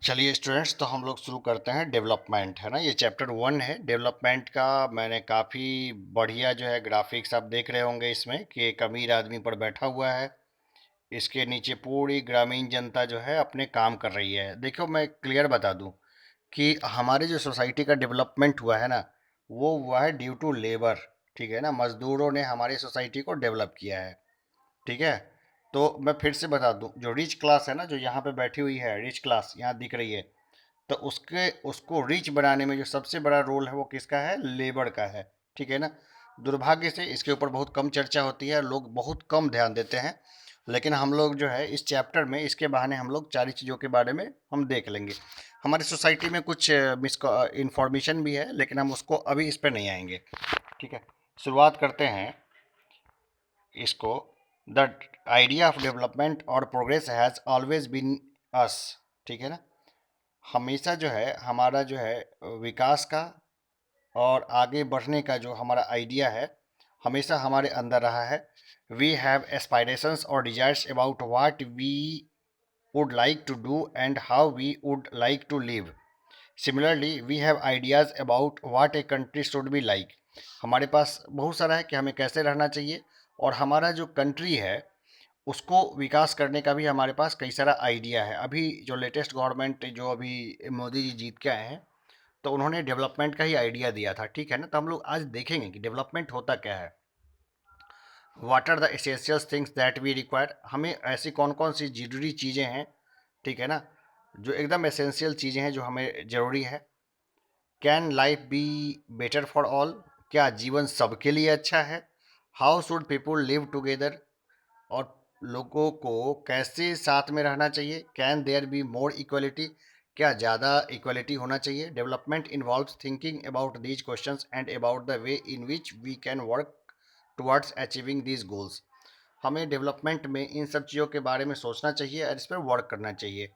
चलिए स्टूडेंट्स, तो हम लोग शुरू करते हैं। डेवलपमेंट है ना, ये चैप्टर 1 है डेवलपमेंट का। मैंने काफ़ी बढ़िया जो है ग्राफिक्स आप देख रहे होंगे इसमें कि एक अमीर आदमी पर बैठा हुआ है। इसके नीचे पूरी ग्रामीण जनता जो है अपने काम कर रही है। देखो, मैं क्लियर बता दूं कि हमारे जो सोसाइटी का डेवलपमेंट हुआ है ना, वो हुआ है ड्यू टू लेबर। ठीक है ना, मजदूरों ने हमारी सोसाइटी को डेवलप किया है। ठीक है। तो मैं फिर से बता दूं, जो रिच क्लास है ना, जो यहाँ पे बैठी हुई है, रिच क्लास यहाँ दिख रही है, तो उसके उसको रिच बनाने में जो सबसे बड़ा रोल है वो किसका है? लेबर का है। ठीक है ना। दुर्भाग्य से इसके ऊपर बहुत कम चर्चा होती है, लोग बहुत कम ध्यान देते हैं। लेकिन हम लोग जो है इस चैप्टर में इसके बहाने हम लोग सारी चीज़ों के बारे में हम देख लेंगे। हमारी सोसाइटी में कुछ मिस इंफॉर्मेशन भी है, लेकिन हम उसको अभी इस पर नहीं आएंगे। ठीक है। शुरुआत करते हैं इसको। द आइडिया ऑफ डेवलपमेंट और प्रोग्रेस हैज़ ऑलवेज बीन अस। ठीक है ना। हमेशा जो है हमारा जो है विकास का और आगे बढ़ने का जो हमारा आइडिया है, हमेशा हमारे अंदर रहा है। वी हैव एस्पायरेशंस और desires about what we would like to do and how we would like to live. Similarly we have ideas about what a country should be like. हमारे पास बहुत सारा है कि हमें कैसे रहना चाहिए, और हमारा जो कंट्री है उसको विकास करने का भी हमारे पास कई सारा आइडिया है। अभी जो लेटेस्ट गवर्नमेंट जो अभी मोदी जी जीत के आए हैं, तो उन्होंने डेवलपमेंट का ही आइडिया दिया था। ठीक है ना। तो हम लोग आज देखेंगे कि डेवलपमेंट होता क्या है। What are the essential things that we require. हमें ऐसी कौन कौन सी जरूरी चीज़ें हैं, ठीक है ना, जो एकदम एसेंशियल चीज़ें हैं जो हमें ज़रूरी है। Can life be better for all. क्या जीवन सबके लिए अच्छा है? How should people live together. और लोगों को कैसे साथ में रहना चाहिए। Can there be more equality. क्या ज़्यादा इक्वलिटी होना चाहिए। Development involves thinking about these questions and about the way in which we can work towards achieving these goals. हमें डेवलपमेंट में इन सब चीज़ों के बारे में सोचना चाहिए और इस पर वर्क करना चाहिए।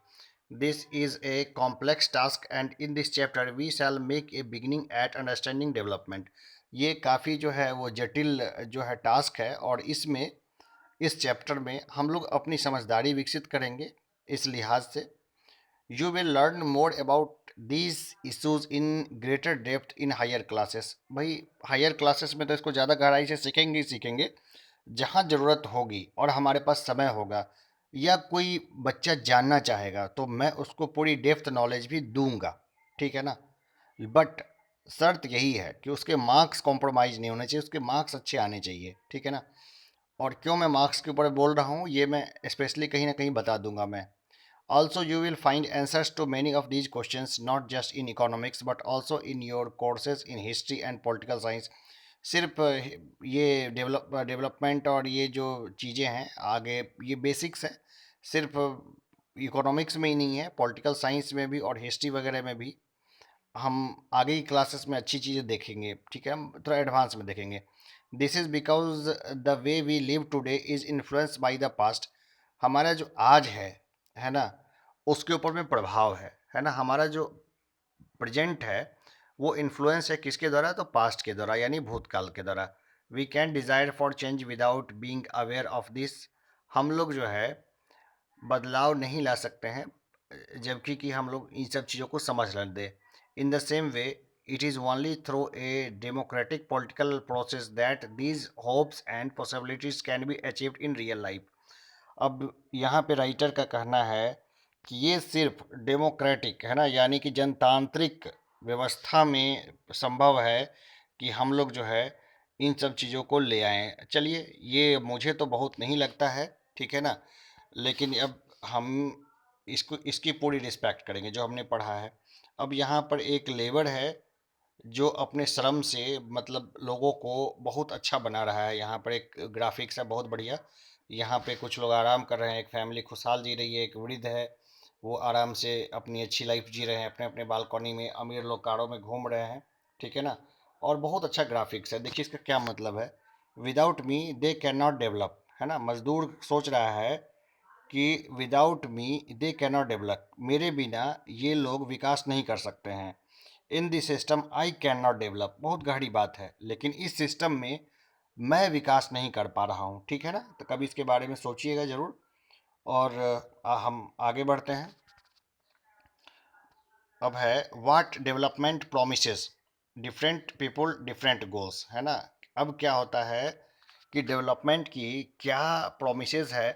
This is a complex task and in this chapter we shall make a beginning at understanding development. ये काफ़ी जो है वो जटिल जो है टास्क है, और इसमें इस चैप्टर में हम लोग अपनी समझदारी विकसित करेंगे। इस लिहाज से you will learn more about these issues in greater depth in higher classes. भाई, हायर क्लासेस में तो इसको ज़्यादा गहराई से सीखेंगे ही सीखेंगे। जहाँ ज़रूरत होगी और हमारे पास समय होगा, या कोई बच्चा जानना चाहेगा, तो मैं उसको पूरी डेप्थ नॉलेज भी दूंगा। ठीक है ना। बट शर्त यही है कि उसके मार्क्स कॉम्प्रोमाइज़ नहीं होने चाहिए, उसके मार्क्स अच्छे आने चाहिए। ठीक है ना। और क्यों मैं मार्क्स के ऊपर बोल रहा हूँ, ये मैं स्पेशली कहीं ना कहीं बता दूंगा मैं। Also you will find answers to many of these questions not just in economics but also in your courses in history and political science. सिर्फ ये डेवलपमेंट और ये जो चीज़ें हैं आगे, ये बेसिक्स हैं। सिर्फ इकोनॉमिक्स में ही नहीं है, पॉलिटिकल साइंस में भी और हिस्ट्री वगैरह में भी हम आगे की क्लासेस में अच्छी चीज़ें देखेंगे। ठीक है, हम थोड़ा एडवांस में देखेंगे। This is because the way we live today is influenced by the past. हमारा जो आज है ना, उसके ऊपर में प्रभाव है ना। हमारा जो प्रेजेंट है वो इन्फ्लुएंस है किसके द्वारा? तो पास्ट के द्वारा, यानी भूतकाल के द्वारा। We can desire for change without being aware of this. हम लोग जो है बदलाव नहीं ला सकते हैं जबकि कि हम लोग इन सब चीज़ों को समझ लें दे। In the same way it is only through a democratic political process that these hopes and possibilities can be achieved in real life. अब यहाँ पे राइटर का कहना है कि ये सिर्फ डेमोक्रेटिक है ना, यानी कि जनतांत्रिक व्यवस्था में संभव है कि हम लोग जो है इन सब चीज़ों को ले आएँ। चलिए, ये मुझे तो बहुत नहीं लगता है। ठीक है ना। लेकिन अब हम इसको इसकी पूरी रिस्पेक्ट करेंगे जो हमने पढ़ा है। अब यहाँ पर एक लेबर है जो अपने श्रम से मतलब लोगों को बहुत अच्छा बना रहा है। यहाँ पर एक ग्राफिक्स है बहुत बढ़िया। यहाँ पे कुछ लोग आराम कर रहे हैं, एक फैमिली खुशहाल जी रही है, एक वृद्ध है वो आराम से अपनी अच्छी लाइफ जी रहे हैं अपने अपने बालकनी में, अमीर लोग कारों में घूम रहे हैं। ठीक है ना। और बहुत अच्छा ग्राफिक्स है। देखिए इसका क्या मतलब है। Without me they can not develop, है ना। मजदूर सोच रहा है कि without me they can not develop, मेरे बिना ये लोग विकास नहीं कर सकते हैं। In this system I can not develop, बहुत गहरी बात है, लेकिन इस सिस्टम में मैं विकास नहीं कर पा रहा हूँ। ठीक है ना। तो कभी इसके बारे में सोचिएगा ज़रूर। और हम आगे बढ़ते हैं। अब है what development promises different people different goals, है ना। अब क्या होता है कि डेवलपमेंट की क्या प्रोमिसेस है,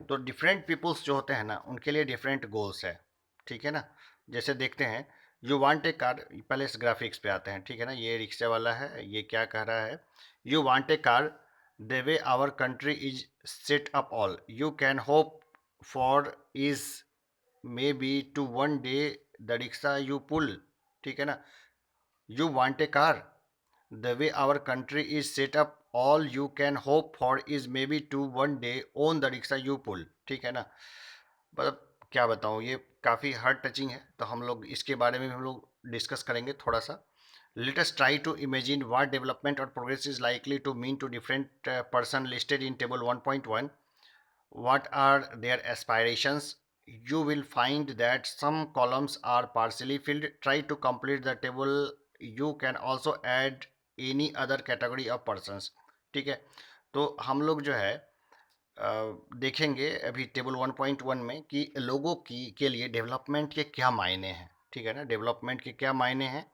तो डिफरेंट पीपल्स जो होते हैं ना उनके लिए डिफरेंट गोल्स है, ठीक है ना। जैसे देखते हैं, यू वांट ए कार, पहले इस ग्राफिक्स पे आते हैं, ठीक है ना। ये रिक्शे वाला है, ये क्या कह रहा है, you want a car the way our country is set up all you can hope for is maybe to one day the rickshaw you pull, ठीक है ना। You want a car the way our country is set up all you can hope for is maybe to one day own the rickshaw you pull, ठीक है ना। मतलब क्या बताऊँ, ये काफ़ी हार्ट टचिंग है, तो हम लोग इसके बारे में भी हम लोग डिस्कस करेंगे थोड़ा सा। Let us try to imagine what development और progress is likely to mean to different person listed in table 1.1. What are their aspirations? You will find that some columns are partially filled. Try to complete the table. You can also add any other category of persons. ठीक है, तो हम लोग जो है देखेंगे अभी table 1.1 में कि लोगों की के लिए डेवलपमेंट के क्या मायने हैं, ठीक है ना। डेवलपमेंट के क्या मायने हैं,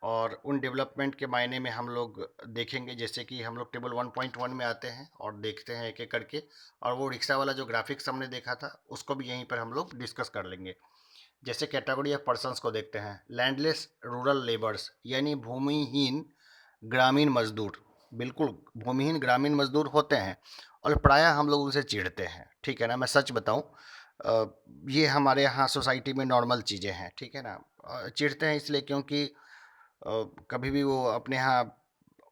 और उन डेवलपमेंट के मायने में हम लोग देखेंगे। जैसे कि हम लोग टेबल 1.1 में आते हैं और देखते हैं एक एक करके, और वो रिक्शा वाला जो ग्राफिक्स हमने देखा था उसको भी यहीं पर हम लोग डिस्कस कर लेंगे। जैसे कैटेगरी ऑफ पर्सन्स को देखते हैं, लैंडलेस रूरल लेबर्स यानी भूमिहीन ग्रामीण मजदूर, बिल्कुल भूमिहीन ग्रामीण मजदूर होते हैं और प्रायः हम लोग उनसे चिढ़ते हैं, ठीक है ना। मैं सच बताऊं, ये हमारे यहाँ सोसाइटी में नॉर्मल चीज़ें हैं, ठीक है ना। चिढ़ते हैं इसलिए क्योंकि कभी भी वो अपने यहाँ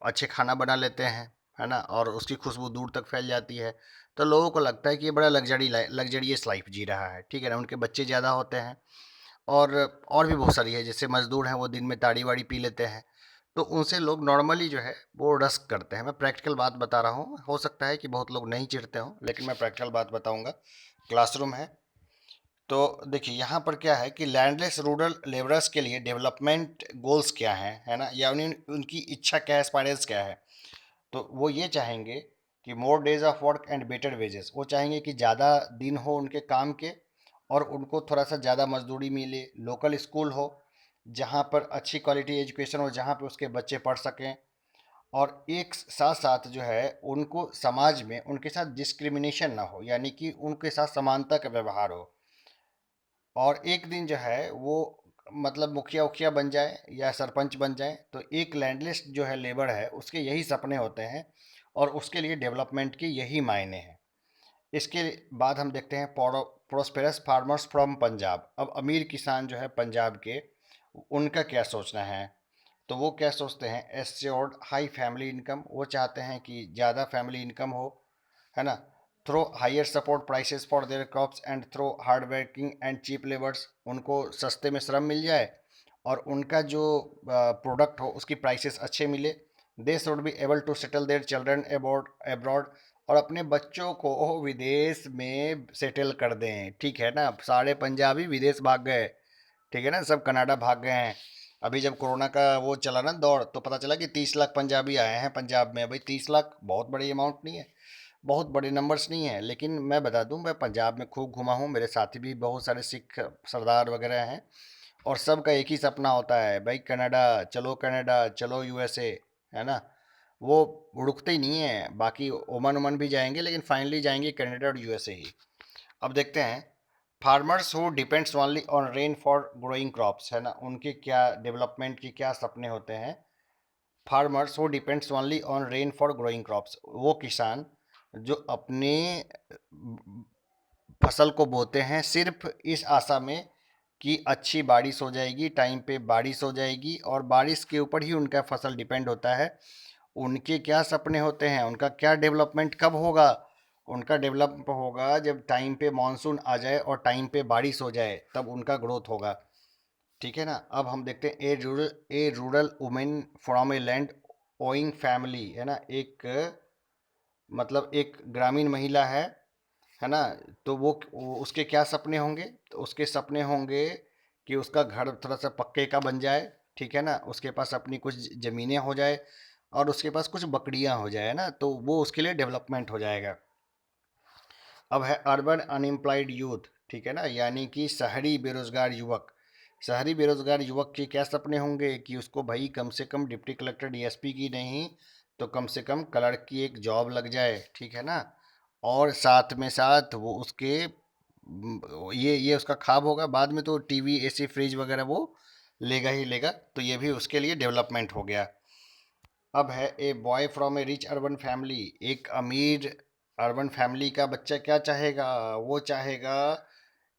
अच्छे खाना बना लेते हैं, है ना, और उसकी खुशबू दूर तक फैल जाती है, तो लोगों को लगता है कि ये बड़ा लग्जरियस लाइफ जी रहा है, ठीक है ना। उनके बच्चे ज़्यादा होते हैं, और भी बहुत सारी है, जैसे मज़दूर हैं वो दिन में ताड़ी वाड़ी पी लेते हैं, तो उनसे लोग नॉर्मली जो है वो रस्क करते हैं। मैं प्रैक्टिकल बात बता रहा हूँ, हो सकता है कि बहुत लोग नहीं चिढ़ते हों, लेकिन मैं प्रैक्टिकल बात बताऊँगा। क्लासरूम है, तो देखिए यहाँ पर क्या है कि लैंडलेस रूरल लेबरर्स के लिए डेवलपमेंट गोल्स क्या हैं, है ना, या उनकी इच्छा क्या है, एस्पायरेंस क्या है। तो वो ये चाहेंगे कि more days of work and better wages, वो चाहेंगे कि ज़्यादा दिन हो उनके काम के और उनको थोड़ा सा ज़्यादा मजदूरी मिले, लोकल स्कूल हो जहाँ पर अच्छी क्वालिटी एजुकेशन हो, जहाँ पे उसके बच्चे पढ़ सकें, और एक साथ साथ जो है उनको समाज में उनके साथ डिस्क्रिमिनेशन ना हो, यानी कि उनके साथ समानता का व्यवहार हो। और एक दिन जो है वो मतलब मुखिया उखिया बन जाए या सरपंच बन जाए, तो एक लैंडलेस जो है लेबर है उसके यही सपने होते हैं, और उसके लिए डेवलपमेंट के यही मायने हैं। इसके बाद हम देखते हैं प्रोस्पेरस फार्मर्स फ्रॉम पंजाब। अब अमीर किसान जो है पंजाब के, उनका क्या सोचना है, तो वो क्या सोचते हैं, एस्योर्ड हाई फैमिली इनकम, वो चाहते हैं कि ज़्यादा फैमिली इनकम हो, है ना। Through higher support prices for their crops and through hard working and cheap labours, उनको सस्ते में श्रम मिल जाए और उनका जो प्रोडक्ट हो उसकी प्राइसेस अच्छे मिले। They should be able to settle their children abroad abroad, और अपने बच्चों को विदेश में सेटल कर दें, ठीक है ना। सारे पंजाबी विदेश भाग गए, ठीक है ना, सब कनाडा भाग गए हैं। अभी जब कोरोना का वो चला ना दौर, तो पता चला कि 30 लाख पंजाबी आए हैं पंजाब में। भाई 30 लाख बहुत बड़ी अमाउंट नहीं है, बहुत बड़े नंबर्स नहीं है, लेकिन मैं बता दूं, मैं पंजाब में खूब घुमा हूँ, मेरे साथी भी बहुत सारे सिख सरदार वगैरह हैं, और सबका एक ही सपना होता है, भाई कनाडा चलो यूएसए, है ना। वो रुकते ही नहीं है, बाकी ओमान ओमान भी जाएंगे, लेकिन फाइनली जाएंगे कनाडा और यूएसए ही। अब देखते हैं, farmers who depends only on rain for growing crops, है ना, उनके क्या डेवलपमेंट की क्या सपने होते हैं। Farmers who depends only on rain for growing crops, वो किसान जो अपने फसल को बोते हैं सिर्फ इस आशा में कि अच्छी बारिश हो जाएगी, टाइम पे बारिश हो जाएगी, और बारिश के ऊपर ही उनका फसल डिपेंड होता है। उनके क्या सपने होते हैं, उनका क्या डेवलपमेंट कब होगा, उनका डेवलप होगा जब टाइम पे मानसून आ जाए और टाइम पे बारिश हो जाए, तब उनका ग्रोथ होगा, ठीक है ना। अब हम देखते हैं, a rural women from a land owning family, है ना, एक मतलब एक ग्रामीण महिला है ना। तो उसके क्या सपने होंगे, तो उसके सपने होंगे कि उसका घर थोड़ा सा पक्के का बन जाए, ठीक है ना, उसके पास अपनी कुछ ज़मीनें हो जाए और उसके पास कुछ बकरियां हो जाए ना, तो वो उसके लिए डेवलपमेंट हो जाएगा। अब है अर्बन अनएम्प्लॉयड यूथ, ठीक है ना, यानी कि शहरी बेरोजगार युवक। शहरी बेरोजगार युवक के क्या सपने होंगे कि उसको भाई कम से कम डिप्टी कलेक्टर डीएसपी की नहीं तो कम से कम क्लर्क की एक जॉब लग जाए, ठीक है ना। और साथ में साथ वो उसके ये उसका ख्वाब होगा, बाद में तो टीवी एसी फ्रिज वगैरह वो लेगा ही लेगा, तो ये भी उसके लिए डेवलपमेंट हो गया। अब है a boy from A rich urban family. एक अमीर अर्बन फैमिली का बच्चा क्या चाहेगा, वो चाहेगा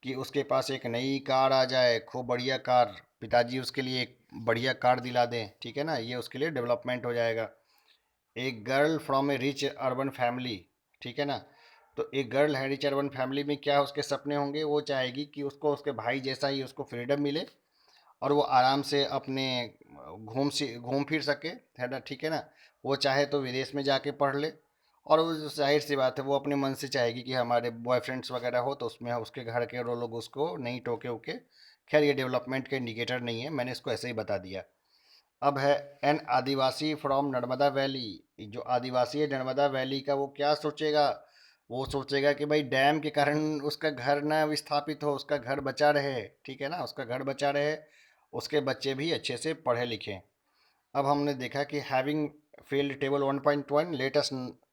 कि उसके पास एक नई कार आ जाए, खूब बढ़िया कार, पिताजी उसके लिए एक बढ़िया कार दिला दें, ठीक है ना, ये उसके लिए डेवलपमेंट हो जाएगा। एक girl from A rich urban family, ठीक है ना, तो एक गर्ल है रिच अर्बन फैमिली में, क्या उसके सपने होंगे, वो चाहेगी कि उसको उसके भाई जैसा ही उसको फ्रीडम मिले और वो आराम से अपने घूम फिर सके, है ना, ठीक है ना। वो चाहे तो विदेश में जाके पढ़ ले, और वो जाहिर सी बात है वो अपने मन से चाहेगी कि हमारे बॉयफ्रेंड्स वगैरह हो तो उसमें उसके घर के वो लोग उसको नहीं टोके उके। खैर ये डेवलपमेंट का इंडिकेटर नहीं है, मैंने इसको ऐसे ही बता दिया। अब है an Adivasi from Narmada valley. जो आदिवासी है नर्मदा वैली का, वो क्या सोचेगा, वो सोचेगा कि भाई डैम के कारण उसका घर ना विस्थापित हो, उसका घर बचा रहे, ठीक है ना, उसका घर बचा रहे, उसके बच्चे भी अच्छे से पढ़े लिखें। अब हमने देखा कि having failed table 1.1, let us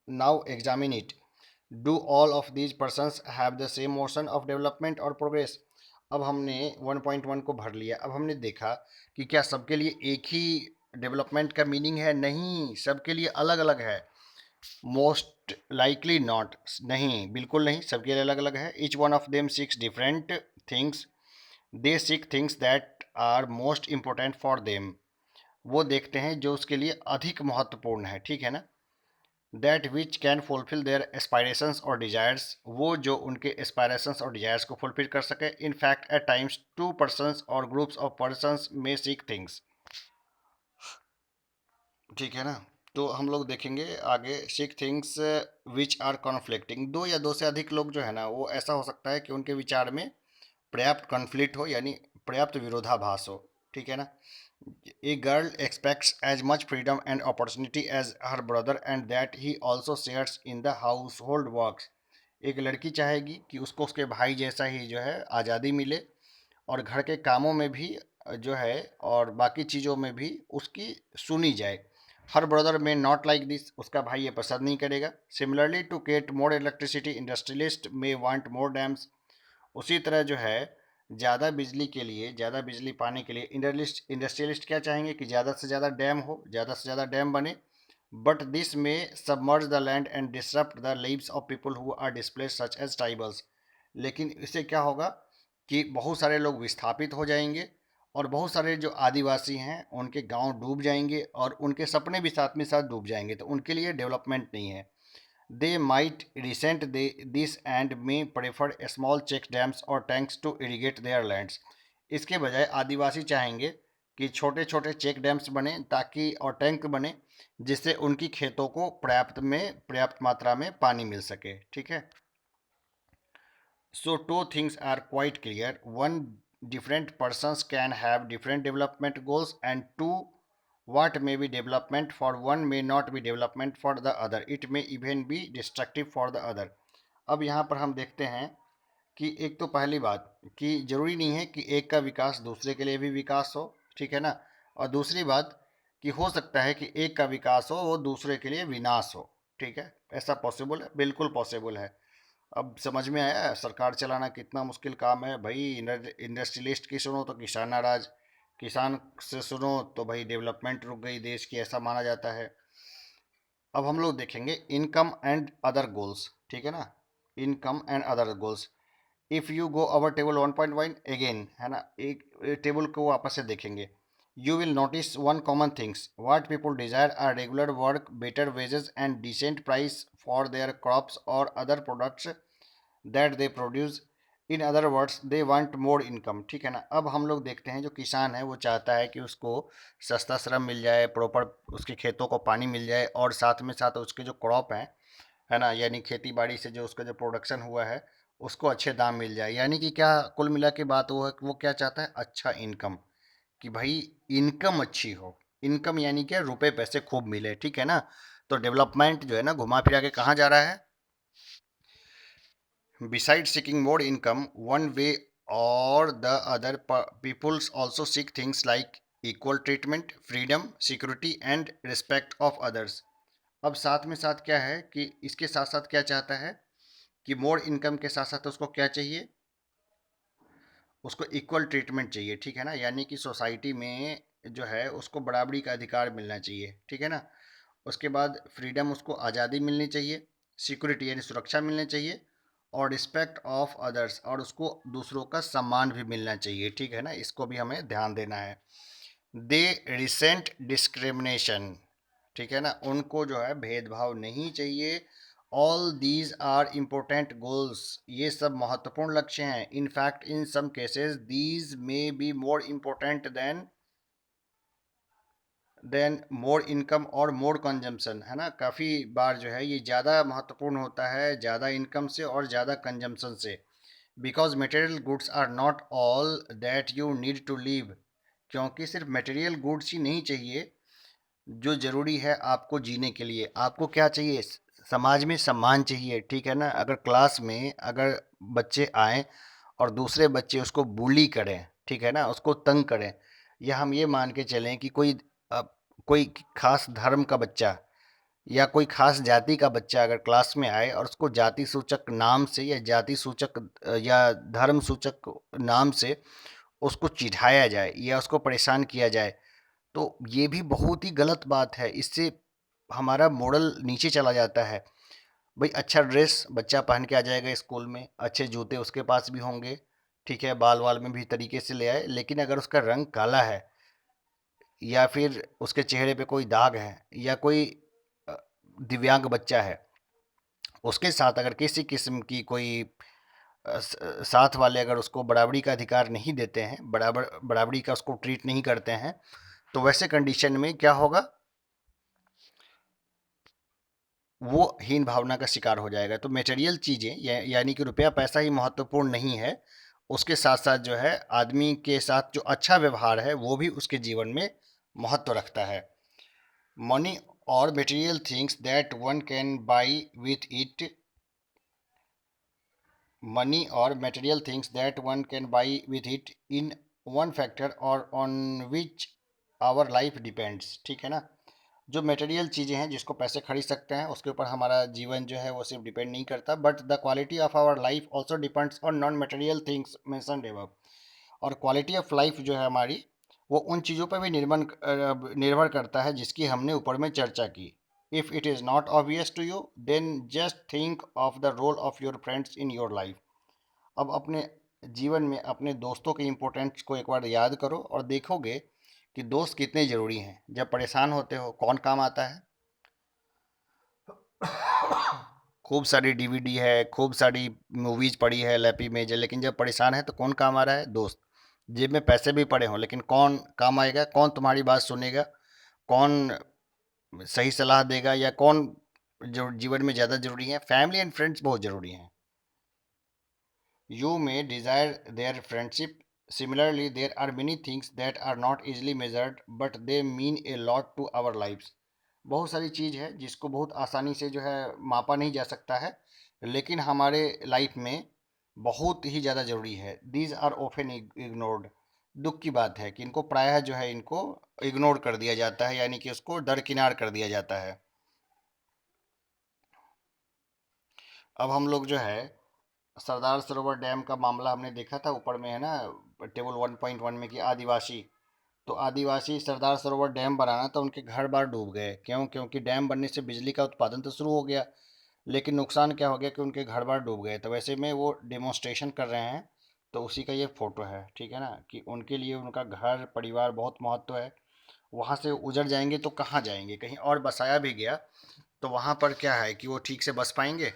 now examine it. Do all of these persons have the same motion of development और प्रोग्रेस। अब हमने 1.1 को भर लिया, अब हमने देखा कि क्या सबके लिए एक ही डेवलपमेंट का मीनिंग है, नहीं, सबके लिए अलग अलग है। मोस्ट लाइकली नॉट, नहीं, बिल्कुल नहीं, सबके लिए अलग अलग है। Each one of them seeks different things, they seek things that are most important for them. वो देखते हैं जो उसके लिए अधिक महत्वपूर्ण है, ठीक है ना। That which can fulfil there aspirations और डिजायर्स, वो जो उनके एस्पायरेशंस और डिजायर्स को फुलफिल कर सके। In fact at times two persons और groups of persons may seek things, ठीक है ना। तो हम लोग देखेंगे आगे, seek things which are conflicting. दो या दो से अधिक लोग जो है ना, वो ऐसा हो सकता है कि उनके विचार में पर्याप्त कॉन्फ्लिक्ट हो, यानी पर्याप्त विरोधाभास हो, ठीक है ना। A girl expects as much freedom and opportunity as her brother and that he also shares in the household works. एक लड़की चाहेगी कि उसको उसके भाई जैसा ही जो है आज़ादी मिले और घर के कामों में भी जो है और बाकी चीज़ों में भी उसकी सुनी जाए। Her brother may not like this, उसका भाई ये पसंद नहीं करेगा। Similarly to get more electricity industrialist may want more dams. उसी तरह जो है ज़्यादा बिजली के लिए, ज़्यादा बिजली पाने के लिए इंडस्ट्रियलिस्ट क्या चाहेंगे कि ज़्यादा से ज़्यादा डैम हो, ज़्यादा से ज़्यादा डैम बने। But this may submerge the land and disrupt the lives of people who are displace such as tribals. लेकिन इससे क्या होगा कि बहुत सारे लोग विस्थापित हो जाएंगे और बहुत सारे जो आदिवासी हैं उनके गांव डूब जाएंगे और उनके सपने भी साथ में साथ डूब जाएंगे, तो उनके लिए डेवलपमेंट नहीं है। They might resent this and may prefer small check dams or tanks to irrigate their lands. इसके बजाय आदिवासी चाहेंगे कि छोटे छोटे चेक डैम्स बने ताकि और टैंक बने जिससे उनकी खेतों को पर्याप्त मात्रा में पानी मिल सके, ठीक है। So two things are quite clear. One, different persons can have different development goals, and two, what may be development for one may not be development for the other. It may even be destructive for the other. अब यहाँ पर हम देखते हैं कि एक तो पहली बात कि जरूरी नहीं है कि एक का विकास दूसरे के लिए भी विकास हो, ठीक है ना। और दूसरी बात कि हो सकता है कि एक का विकास हो वो दूसरे के लिए विनाश हो, ठीक है। ऐसा पॉसिबल है, बिल्कुल पॉसिबल है। अब समझ में आया सरकार चलाना कितना मुश्किल काम है भाई। इंडस्ट्रियलिस्ट की सुनो तो किसान नाराज, किसान से सुनो तो भाई डेवलपमेंट रुक गई देश की, ऐसा माना जाता है। अब हम लोग देखेंगे इनकम एंड अदर गोल्स, ठीक है ना, income and other goals. If you go our table 1.1 again, है ना, एक टेबल को वापस से देखेंगे, you will notice one common things what people desire are regular work, better wages and decent price for their crops और other products that they produce. In other words they want more income, ठीक है ना। अब हम लोग देखते हैं जो किसान है वो चाहता है कि उसको सस्ता श्रम मिल जाए, प्रॉपर उसके खेतों को पानी मिल जाए और साथ में साथ उसके जो क्रॉप हैं, है ना, यानी खेती बाड़ी से जो उसका जो प्रोडक्शन हुआ है उसको अच्छे दाम मिल जाए। यानी कि क्या कुल मिला के बात वो है कि वो क्या चाहता है, अच्छा इनकम, कि भाई इनकम अच्छी हो। इनकम यानी क्या, रुपए पैसे खूब मिले, ठीक है ना। तो डेवलपमेंट जो है ना घुमा फिरा के कहाँ जा रहा है, Besides seeking more income, one way और the other peoples also seek things like equal treatment, freedom, security and respect of others. अब साथ में साथ क्या है कि इसके साथ साथ क्या चाहता है कि मोर इनकम के साथ साथ उसको क्या चाहिए, उसको इक्वल ट्रीटमेंट चाहिए, ठीक है ना, यानी कि सोसाइटी में जो है उसको बराबरी का अधिकार मिलना चाहिए, ठीक है ना। उसके बाद फ्रीडम, उसको आज़ादी मिलनी चाहिए, सिक्योरिटी यानी सुरक्षा मिलनी चाहिए, और रिस्पेक्ट ऑफ अदर्स, और उसको दूसरों का सम्मान भी मिलना चाहिए, ठीक है ना, इसको भी हमें ध्यान देना है। दे रिसेंट डिस्क्रिमिनेशन, ठीक है ना, उनको जो है भेदभाव नहीं चाहिए। All these are important goals, ये सब महत्वपूर्ण लक्ष्य हैं। In fact in some cases these may be more important than more income और मोर कंजम्पशन, है ना, काफ़ी बार जो है ये ज़्यादा महत्वपूर्ण होता है ज़्यादा इनकम से और ज़्यादा कंजम्पशन से। Because material goods are not all that you need to live, क्योंकि सिर्फ मटेरियल गुड्स ही नहीं चाहिए जो ज़रूरी है आपको जीने के लिए। आपको क्या चाहिए, समाज में सम्मान चाहिए, ठीक है ना। अगर क्लास में अगर बच्चे आएँ और दूसरे बच्चे उसको bully करें, ठीक है ना, उसको तंग करें, या हम ये मान के चलें कि अ, कोई खास धर्म का बच्चा या कोई खास जाति का बच्चा अगर क्लास में आए और उसको जाति सूचक नाम से या जाति सूचक या धर्म सूचक नाम से उसको चिढ़ाया जाए या उसको परेशान किया जाए, तो ये भी बहुत ही गलत बात है। इससे हमारा मोरल नीचे चला जाता है। भाई अच्छा ड्रेस बच्चा पहन के आ जाएगा स्कूल में, अच्छे जूते उसके पास भी होंगे, ठीक है, बाल वाल में भी तरीके से ले आए, लेकिन अगर उसका रंग काला है या फिर उसके चेहरे पे कोई दाग है या कोई अ, दिव्यांग बच्चा है, उसके साथ अगर किसी किस्म की कोई साथ वाले अगर उसको बराबरी का अधिकार नहीं देते हैं, बराबरी का उसको ट्रीट नहीं करते हैं, तो वैसे कंडीशन में क्या होगा, वो हीन भावना का शिकार हो जाएगा। तो मटेरियल चीज़ें यानी कि रुपया पैसा ही महत्वपूर्ण नहीं है, उसके साथ साथ जो है आदमी के साथ जो अच्छा व्यवहार है वो भी उसके जीवन में महत्व रखता है। मनी और material things that one can buy with it, money और material things that one can buy with it in one factor और on which our life depends, ठीक है ना। जो मटेरियल चीज़ें हैं जिसको पैसे खरीद सकते हैं उसके ऊपर हमारा जीवन जो है वो सिर्फ डिपेंड नहीं करता, but the quality of our life also depends on non material things mentioned above. और क्वालिटी ऑफ लाइफ जो है हमारी, वो उन चीज़ों पर भी निर्भर करता है जिसकी हमने ऊपर में चर्चा की। If it is not obvious to you then just think of the role of your friends in your life. अब अपने जीवन में अपने दोस्तों के इम्पोर्टेंस को एक बार याद करो और देखोगे कि दोस्त कितने ज़रूरी हैं। जब परेशान होते हो कौन काम आता है, खूब सारी डीवीडी है, खूब सारी मूवीज पड़ी है लैपी में, लेकिन जब परेशान है तो कौन काम आ रहा है, दोस्त। जेब में पैसे भी पड़े हों लेकिन कौन काम आएगा, कौन तुम्हारी बात सुनेगा, कौन सही सलाह देगा, या कौन जो जीवन में ज़्यादा ज़रूरी है, फैमिली एंड फ्रेंड्स बहुत ज़रूरी हैं। You may desire their friendship. Similarly, there are many things that are not easily measured, but they mean a lot to our lives. बहुत सारी चीज़ है जिसको बहुत आसानी से जो है मापा नहीं जा सकता है, लेकिन हमारे लाइफ में बहुत ही ज़्यादा ज़रूरी है। These are often ignored. दुख की बात है कि इनको प्रायः जो है इनको इग्नोर कर दिया जाता है, यानी कि उसको दरकिनार कर दिया जाता है। अब हम लोग जो है सरदार सरोवर डैम का मामला हमने देखा था, ऊपर में है ना टेबल 1.1 में कि आदिवासी, तो आदिवासी सरदार सरोवर डैम बनाना तो उनके घर बार डूब गए। क्यों? क्योंकि डैम बनने से बिजली का उत्पादन तो शुरू हो गया, लेकिन नुकसान क्या हो गया कि उनके घर बार डूब गए। तो वैसे में वो डेमोन्स्ट्रेशन कर रहे हैं, तो उसी का ये फोटो है, ठीक है ना, कि उनके लिए उनका घर परिवार बहुत महत्व है। वहाँ से उजड़ जाएंगे तो कहाँ जाएंगे, कहीं और बसाया भी गया तो वहाँ पर क्या है कि वो ठीक से बस पाएंगे।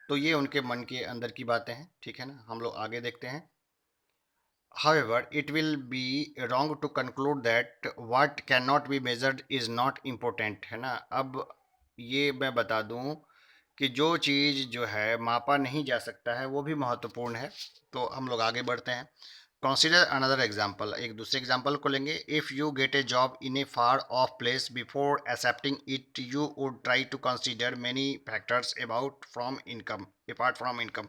तो ये उनके मन के अंदर की बातें हैं, ठीक है ना। हम लोग आगे देखते हैं। However, it will be wrong to conclude that what cannot be measured is not important, है ना। अब ये मैं बता दूं कि जो चीज़ जो है मापा नहीं जा सकता है वो भी महत्वपूर्ण है। तो हम लोग आगे बढ़ते हैं। कंसिडर अनदर एग्जाम्पल, एक दूसरे एग्जाम्पल को लेंगे। If you get a job in a far off place before accepting it you would try to consider many factors about from income apart from income.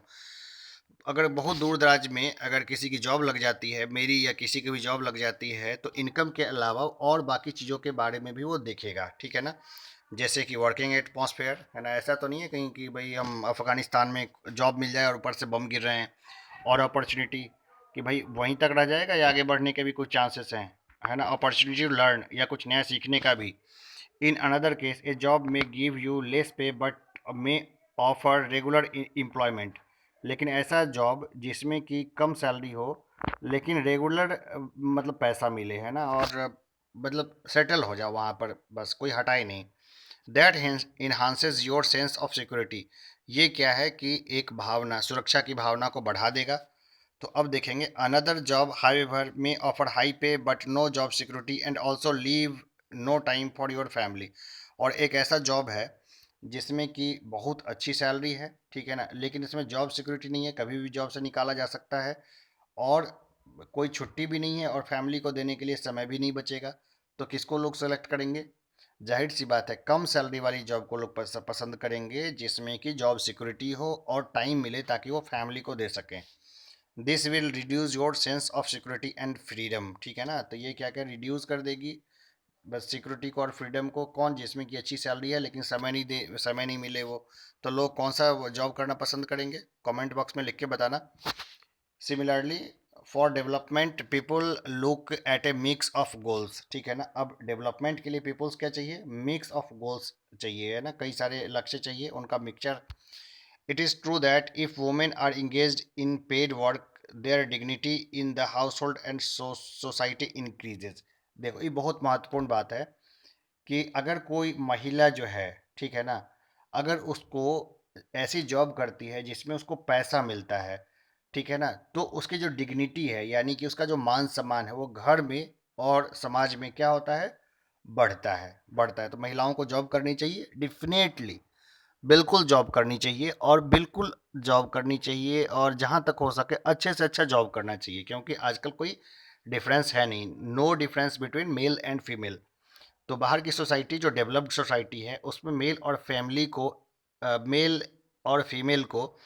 अगर बहुत दूर दराज में अगर किसी की जॉब लग जाती है, मेरी या किसी की भी जॉब लग जाती है, तो इनकम के अलावा और बाकी चीज़ों के बारे में भी वो देखेगा, ठीक है ना। जैसे कि वर्किंग एटमॉस्फेयर है ना, ऐसा तो नहीं है कहीं कि भाई हम अफ़गानिस्तान में जॉब मिल जाए और ऊपर से बम गिर रहे हैं। और अपॉर्चुनिटी कि भाई वहीं तक रह जाएगा या आगे बढ़ने के भी कुछ चांसेस हैं, है ना। अपॉर्चुनिटी टू लर्न या कुछ नया सीखने का भी। In another case A job में गिव यू लेस पे but may offer regular employment. लेकिन ऐसा जॉब जिसमें कि कम सैलरी हो लेकिन रेगुलर मतलब पैसा मिले, है ना, और मतलब सेटल हो जाओ वहाँ पर, बस कोई हटाए नहीं। That enhances your sense of security. ये क्या है कि एक भावना, सुरक्षा की भावना को बढ़ा देगा। तो अब देखेंगे another job however may offer high pay but no job security and also leave no time for your family. और एक ऐसा जॉब है जिसमें कि बहुत अच्छी सैलरी है, ठीक है ना, लेकिन इसमें जॉब सिक्योरिटी नहीं है, कभी भी जॉब से निकाला जा सकता है, और कोई छुट्टी भी नहीं है, और फैमिली को देने के लिए समय भी नहीं बचेगा। तो किसको लोग सेलेक्ट करेंगे? जाहिर सी बात है, कम सैलरी वाली जॉब को लोग पसंद करेंगे जिसमें कि जॉब सिक्योरिटी हो और टाइम मिले ताकि वो फैमिली को दे सकें। This will reduce your sense of security and freedom, ठीक है ना। तो ये क्या क्या रिड्यूस कर देगी? बस सिक्योरिटी को और फ्रीडम को। कौन? जिसमें कि अच्छी सैलरी है लेकिन समय नहीं मिले वो। तो लोग कौन सा जॉब करना पसंद करेंगे? कमेंट बॉक्स में लिख के बताना। Similarly for development people look at A mix of goals, ठीक है ना। अब डेवलपमेंट के लिए पीपल्स क्या चाहिए? मिक्स ऑफ गोल्स चाहिए, है ना, कई सारे लक्ष्य चाहिए, उनका mixture. It is true that if women are engaged in paid work their dignity in the household and society increases. देखो ये बहुत महत्वपूर्ण बात है कि अगर कोई महिला जो है, ठीक है ना, अगर उसको ऐसी जॉब करती है जिसमें उसको पैसा मिलता है, ठीक है ना, तो उसकी जो डिग्निटी है यानी कि उसका जो मान सम्मान है वो घर में और समाज में क्या होता है? बढ़ता है। तो महिलाओं को जॉब करनी चाहिए, डेफिनेटली, बिल्कुल जॉब करनी चाहिए, और बिल्कुल जॉब करनी चाहिए, और जहाँ तक हो सके अच्छे से अच्छा जॉब करना चाहिए, क्योंकि आजकल कोई डिफरेंस है नहीं, no difference between male and female. तो बाहर की सोसाइटी जो डेवलप्ड सोसाइटी है उसमें मेल और फीमेल को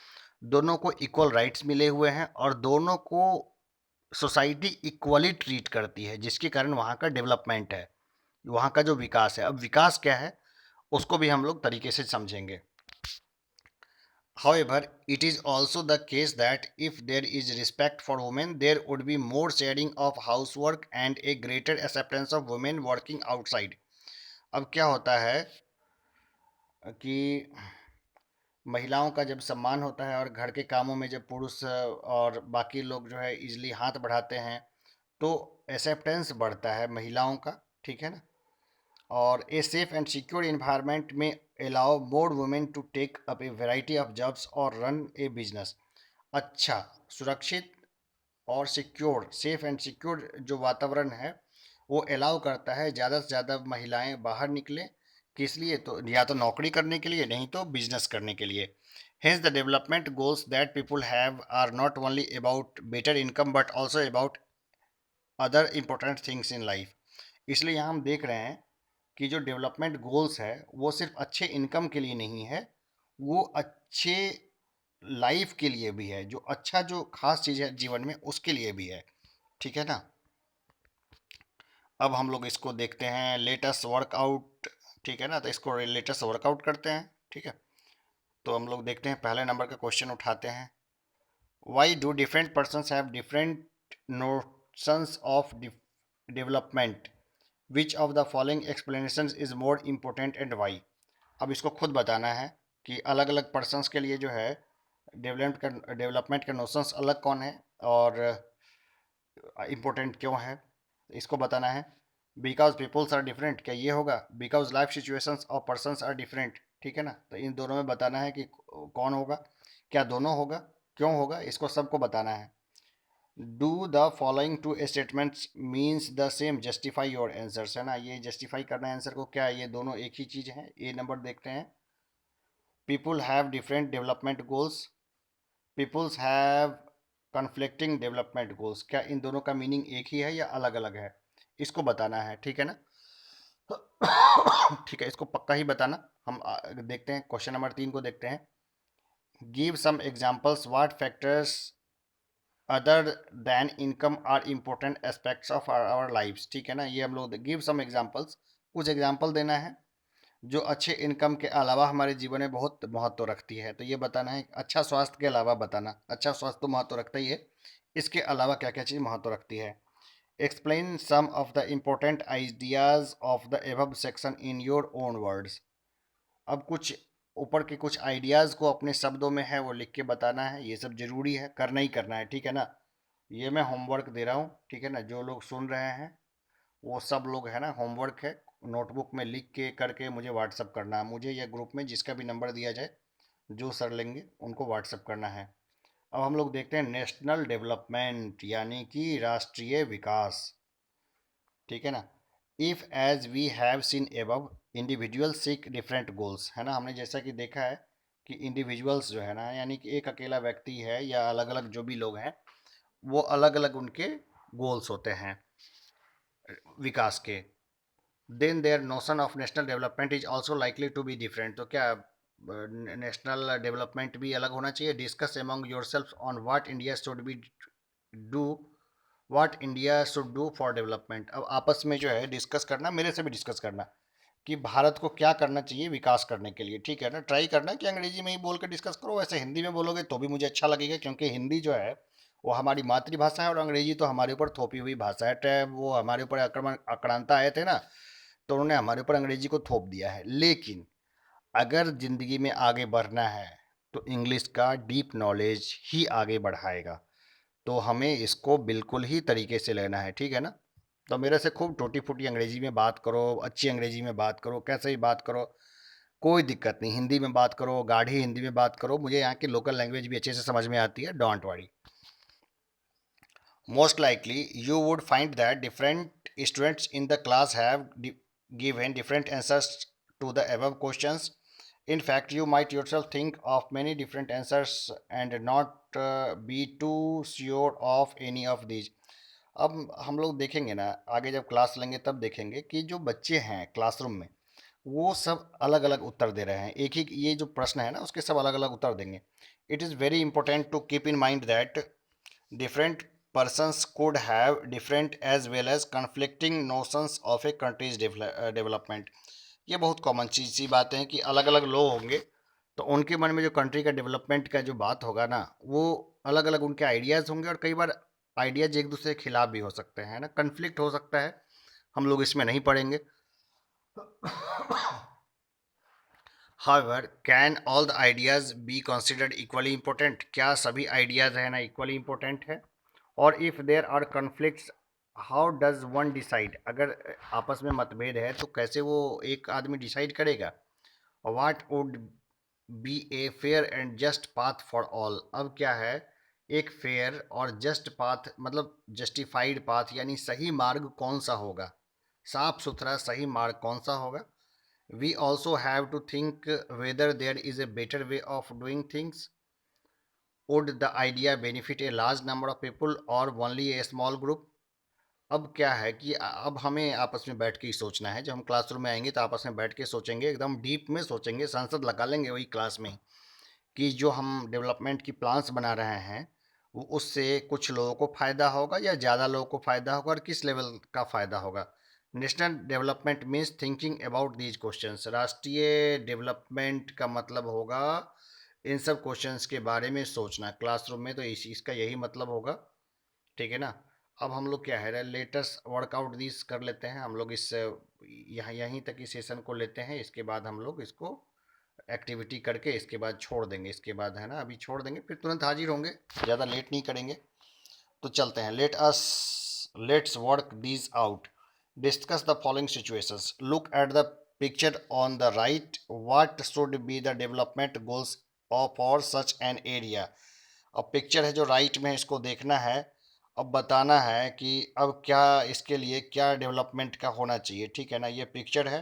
दोनों को इक्वल राइट्स मिले हुए हैं, और दोनों को सोसाइटी इक्वली ट्रीट करती है, जिसके कारण वहाँ का डेवलपमेंट है, वहाँ का जो विकास है। अब विकास क्या है उसको भी हम लोग तरीके से समझेंगे। However, it is also the case that if there is respect for women, there would be more sharing of housework and a greater acceptance of women working outside. अब क्या होता है कि महिलाओं का जब सम्मान होता है और घर के कामों में जब पुरुष और बाकी लोग जो है इजली हाथ बढ़ाते हैं, तो एक्सेप्टेंस बढ़ता है महिलाओं का, ठीक है ना। और a safe and secure environment में allow more women to take up a variety of jobs और रन ए बिजनेस। अच्छा, सुरक्षित और सिक्योर, सेफ एंड सिक्योर जो वातावरण है वो अलाउ करता है ज़्यादा से ज़्यादा महिलाएं बाहर निकलें। किस लिए? तो या तो नौकरी करने के लिए, नहीं तो बिजनेस करने के लिए। Hence the development goals that people have are not only about better income but also about other important things in life. इसलिए यहाँ हम देख रहे हैं कि जो डेवलपमेंट गोल्स है वो सिर्फ अच्छे इनकम के लिए नहीं है, वो अच्छे लाइफ के लिए भी है, जो अच्छा जो खास चीज़ है जीवन में उसके लिए भी है, ठीक है ना। अब हम लोग इसको देखते हैं लेटेस्ट वर्कआउट, ठीक है ना, तो इसको लेटेस्ट वर्कआउट करते हैं, ठीक है। तो हम लोग देखते हैं, पहले नंबर का क्वेश्चन उठाते हैं। Why do different persons have different notions of development? Which of the following explanation is more important and why? अब इसको खुद बताना है कि अलग अलग पर्सन्स के लिए जो है डेवलपमेंट का नोशंस अलग कौन है और इम्पोर्टेंट क्यों है, इसको बताना है। बिकॉज पीपल्स आर डिफरेंट, क्या ये होगा? बिकॉज लाइफ सिचुएशंस और पर्सन्स आर डिफरेंट, ठीक है ना। तो इन दोनों में बताना है कि कौन होगा, क्या दोनों होगा, क्यों होगा, इसको सबको बताना है। Do the following two statements means the same, justify your answers, है ना। ये जस्टिफाई करना है आंसर को, क्या ये दोनों एक ही चीज़ है? ये नंबर देखते हैं। People have different development goals, peoples have conflicting development goals, क्या इन दोनों का मीनिंग एक ही है या अलग अलग है? इसको बताना है, ठीक है ना। ठीक है, इसको पक्का ही बताना। हम देखते हैं क्वेश्चन नंबर 3 को देखते हैं। Give some examples what factors other than income are important aspects of our lifes. ठीक है ना, ये हम लोग गिव सम एग्जांपल्स, कुछ एग्जांपल देना है जो अच्छे इनकम के अलावा हमारे जीवन में बहुत महत्व रखती है। तो ये बताना है, अच्छा स्वास्थ्य के अलावा बताना, अच्छा स्वास्थ्य तो महत्व रखता ही है, इसके अलावा क्या क्या चीज़ महत्व रखती है। Explain some of the important ideas of the above section in your own words. अब कुछ ऊपर के कुछ आइडियाज़ को अपने शब्दों में है वो लिख के बताना है, ये सब जरूरी है, करना ही करना है। ठीक है ना, ये मैं होमवर्क दे रहा हूँ। ठीक है ना, जो लोग सुन रहे हैं वो सब लोग है ना, होमवर्क है, नोटबुक में लिख के करके मुझे व्हाट्सअप करना है, मुझे या ग्रुप में जिसका भी नंबर दिया जाए जो सर लेंगे उनको व्हाट्सअप करना है। अब हम लोग देखते हैं नेशनल डेवलपमेंट यानी कि राष्ट्रीय विकास। ठीक है ना, if as we have seen above individual seek different goals, है ना, हमने जैसा कि देखा है कि इंडिविजुअल्स जो है ना, यानी कि एक अकेला व्यक्ति है या अलग अलग जो भी लोग हैं वो अलग अलग उनके गोल्स होते हैं विकास के। Then their notion of national development is also likely to be different. तो क्या नेशनल डेवलपमेंट भी अलग होना चाहिए। Discuss among yourself on what India should be do, what India should do for development. अब आपस में जो है डिस्कस करना, मेरे से भी डिस्कस करना कि भारत को क्या करना चाहिए विकास करने के लिए। ठीक है ना, ट्राई करना कि अंग्रेजी में ही बोल कर डिस्कस करो, वैसे हिंदी में बोलोगे तो भी मुझे अच्छा लगेगा क्योंकि हिंदी जो है वो हमारी मातृभाषा है और अंग्रेजी तो हमारे ऊपर थोपी हुई भाषा है। वो हमारे ऊपर आक्रमण आक्रांता आए थे ना, तो उन्होंने हमारे ऊपर अंग्रेजी को थोप दिया है। लेकिन अगर ज़िंदगी में आगे बढ़ना है तो इंग्लिश का डीप नॉलेज ही आगे बढ़ाएगा, तो हमें इसको बिल्कुल ही तरीके से लेना है। ठीक है ना, तो मेरे से खूब टूटी फूटी अंग्रेजी में बात करो, अच्छी अंग्रेजी में बात करो, कैसे ही बात करो, कोई दिक्कत नहीं, हिंदी में बात करो, गाढ़ी हिंदी में बात करो, मुझे यहाँ की लोकल लैंग्वेज भी अच्छे से समझ में आती है, don't worry. Most likely, you would find that different students in the class have given different answers to the above questions. In fact, you might yourself think of many different answers and not be too sure of any of these. अब हम लोग देखेंगे ना, आगे जब class लेंगे तब देखेंगे कि जो बच्चे हैं क्लासरूम में वो सब अलग अलग उत्तर दे रहे हैं, एक ही ये जो प्रश्न है ना उसके सब अलग अलग उत्तर देंगे। It is very important to keep in mind that different persons could have different as well as conflicting notions of a country's development। ये बहुत कॉमन चीज सी बातें हैं कि अलग अलग लोग होंगे तो उनके मन में जो कंट्री का डेवलपमेंट का जो बात होगा ना वो अलग अलग उनके आइडियाज़ होंगे और कई बार आइडियाज़ एक दूसरे के खिलाफ भी हो सकते हैं ना, कन्फ्लिक्ट हो सकता है, हम लोग इसमें नहीं पढ़ेंगे। However, can all the ideas be considered equally important? क्या सभी आइडियाज़ है ना इक्वली इम्पोर्टेंट है? और if there are conflicts, how does one decide? अगर आपस में मतभेद है तो कैसे वो एक आदमी डिसाइड करेगा? What would be a fair and just path for all? अब क्या है, एक फेयर और जस्ट पाथ मतलब जस्टिफाइड पाथ यानी सही मार्ग कौन सा होगा, साफ सुथरा सही मार्ग कौन सा होगा। We also have to think whether there is a better way of doing things. Would the idea benefit a large number of people or only a small group? अब क्या है कि अब हमें आपस में बैठ के ही सोचना है, जब हम क्लासरूम में आएंगे तो आपस में बैठ के सोचेंगे, एकदम डीप में सोचेंगे, संसद लगा लेंगे वही क्लास में कि जो हम डेवलपमेंट की प्लान्स बना रहे हैं वो उससे कुछ लोगों को फ़ायदा होगा या ज़्यादा लोगों को फ़ायदा होगा और किस लेवल का फ़ायदा होगा। National development means thinking about these questions. राष्ट्रीय डेवलपमेंट का मतलब होगा इन सब क्वेश्चंस के बारे में सोचना क्लासरूम में, तो इस इसका यही मतलब होगा। ठीक है ना, अब हम लोग क्या है लेटेस्ट वर्कआउट दिस कर लेते हैं, हम लोग इस यहाँ यहीं तक इस सेशन को लेते हैं, इसके बाद हम लोग इसको एक्टिविटी करके इसके बाद छोड़ देंगे, इसके बाद है ना अभी छोड़ देंगे फिर तुरंत हाजिर होंगे, ज़्यादा लेट नहीं करेंगे। तो चलते हैं, let's work these out. Discuss the following situations, look at the picture on the right, what should be the development goals for such an area. अब पिक्चर है जो राइट में है इसको देखना है, अब बताना है कि अब क्या इसके लिए क्या डेवलपमेंट का होना चाहिए। ठीक है ना, ये पिक्चर है,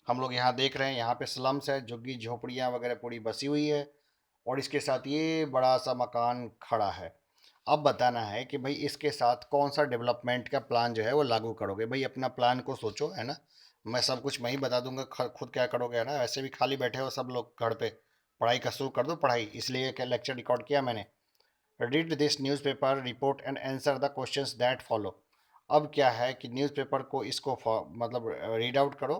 हम लोग यहाँ देख रहे हैं, यहाँ पे स्लम्स है, झुग्गी झोपड़ियाँ वगैरह पूरी बसी हुई है और इसके साथ ये बड़ा सा मकान खड़ा है। अब बताना है कि भाई इसके साथ कौन सा डेवलपमेंट का प्लान जो है वो लागू करोगे। भाई अपना प्लान को सोचो, है ना, मैं सब कुछ मैं ही बता दूंगा, खुद क्या करोगे, है ना, ऐसे भी खाली बैठे हो सब लोग घर पे, पढ़ाई का शुरू कर दो, पढ़ाई, इसलिए क्या लेक्चर रिकॉर्ड किया मैंने। Read this newspaper report and answer the questions that follow. अब क्या है कि न्यूज़पेपर को इसको मतलब रीड आउट करो।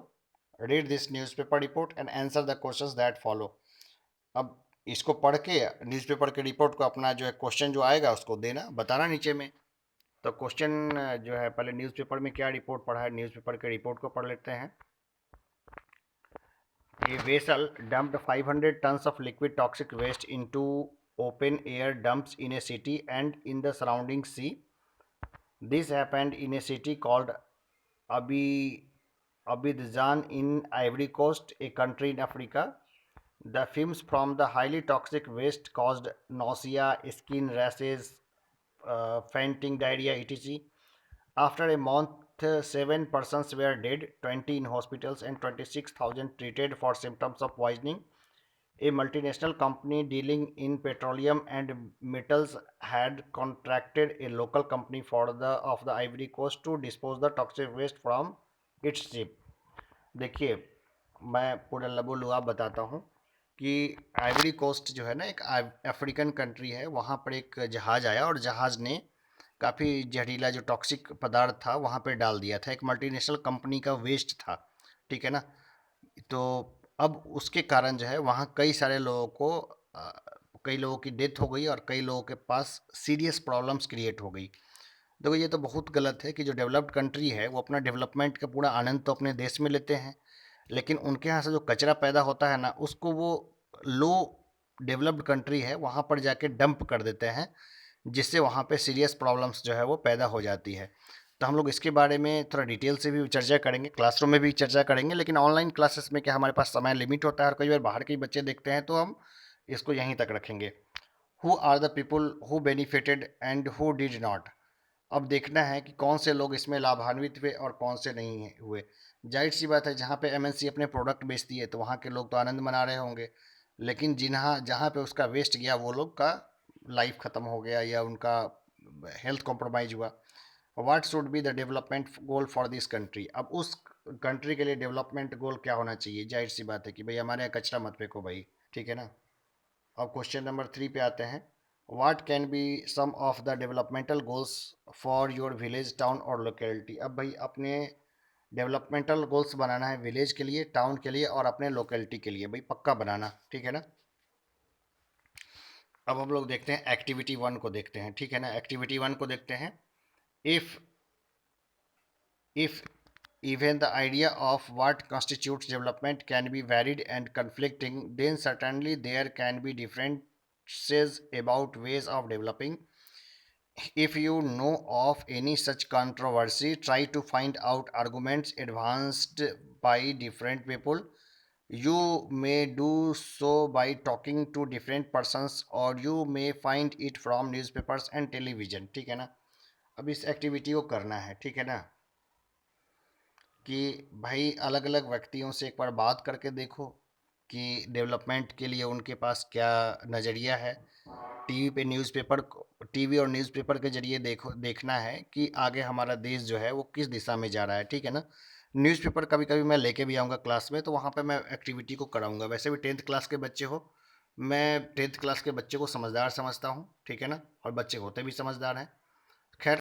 Read this newspaper report and answer the questions that follow. अब इसको पढ़ के न्यूज़पेपर के रिपोर्ट को अपना जो है क्वेश्चन जो आएगा उसको देना, बताना नीचे में। तो क्वेश्चन जो है, पहले न्यूज़पेपर में क्या रिपोर्ट पढ़ा है, न्यूज़पेपर के रिपोर्ट को पढ़ लेते हैं। A vessel dumped 500 tons of liquid toxic waste into open air dumps in a city and in the surrounding sea. This happened in a city called Abi, Abidjan in Ivory Coast, a country in Africa. The fumes from the highly toxic waste caused nausea, skin rashes, fainting, diarrhea, etc. After a month, 7 persons were dead, 20 in hospitals, and 26,000 treated for symptoms of poisoning. A multinational company dealing in petroleum and metals had contracted a local company for the Ivory Coast to dispose the toxic waste from its ship. देखिए, मैं पूरा लबो-लुआब बताता हूँ कि Ivory coast जो है ना, एक अफ्रीकन कंट्री है। वहाँ पर एक जहाज़ आया और जहाज़ ने काफ़ी जहरीला जो टॉक्सिक पदार्थ था वहाँ पे डाल दिया था। एक मल्टीनेशनल कंपनी का वेस्ट था, ठीक है ना। तो अब उसके कारण जो है वहाँ कई सारे लोगों को कई लोगों की डेथ हो गई और कई लोगों के पास सीरियस प्रॉब्लम्स क्रिएट हो गई। देखो, ये तो बहुत गलत है कि जो डेवलप्ड कंट्री है वो अपना डेवलपमेंट का पूरा आनंद तो अपने देश में लेते हैं, लेकिन उनके यहाँ से जो कचरा पैदा होता है ना, उसको वो लो डेवलप्ड कंट्री है वहाँ पर जाके डंप कर देते हैं, जिससे वहाँ पे सीरियस प्रॉब्लम्स जो है वो पैदा हो जाती है। तो हम लोग इसके बारे में थोड़ा डिटेल से भी चर्चा करेंगे, क्लासरूम में भी चर्चा करेंगे, लेकिन ऑनलाइन क्लासेस में क्या हमारे पास समय लिमिट होता है और कई बार बाहर के बच्चे देखते हैं, तो हम इसको यहीं तक रखेंगे। Who are the people who benefited and who did not. अब देखना है कि कौन से लोग इसमें लाभान्वित हुए और कौन से नहीं हुए। जाहिर सी बात है, जहाँ पे एमएनसी अपने प्रोडक्ट बेचती है तो वहाँ के लोग तो आनंद मना रहे होंगे, लेकिन जिन्हाँ जहाँ पे उसका वेस्ट गया वो लोग का लाइफ ख़त्म हो गया या उनका हेल्थ कॉम्प्रोमाइज हुआ। What should be the development goal for this country. अब उस कंट्री के लिए डेवलपमेंट गोल क्या होना चाहिए। जाहिर सी बात है कि भाई हमारे यहाँ कचरा मत फेंको भाई, ठीक है ना। अब क्वेश्चन नंबर 3 पे आते हैं। What can be some of the developmental goals for your village, town और लोकेलिटी। अब भाई अपने डेवलपमेंटल गोल्स बनाना है विलेज के लिए, टाउन के लिए और अपने लोकेलिटी के लिए, भाई पक्का बनाना, ठीक है ना। अब हम लोग देखते हैं एक्टिविटी 1 को देखते हैं, ठीक है ना। एक्टिविटी 1 को देखते हैं। If If even the idea of what constitutes development can be varied and conflicting, then certainly there can be differences about ways of developing. If you know of any such controversy, try to find out arguments advanced by different people. You may do so by talking to different persons, or you may find it from newspapers and television, ठीक है ना। अब इस activity को करना है, ठीक है ना, कि भाई अलग अलग व्यक्तियों से एक बार बात करके देखो कि डेवलपमेंट के लिए उनके पास क्या नज़रिया है। टीवी पे न्यूज़पेपर, टीवी और न्यूज़पेपर के जरिए देखना है कि आगे हमारा देश जो है वो किस दिशा में जा रहा है, ठीक है ना। न्यूज़पेपर कभी कभी मैं लेके भी आऊँगा क्लास में, तो वहाँ पे मैं एक्टिविटी को कराऊँगा। वैसे भी 10th क्लास के बच्चे हो, मैं 10th क्लास के बच्चे को समझदार समझता हूँ, ठीक है ना, और बच्चे होते भी समझदार हैं।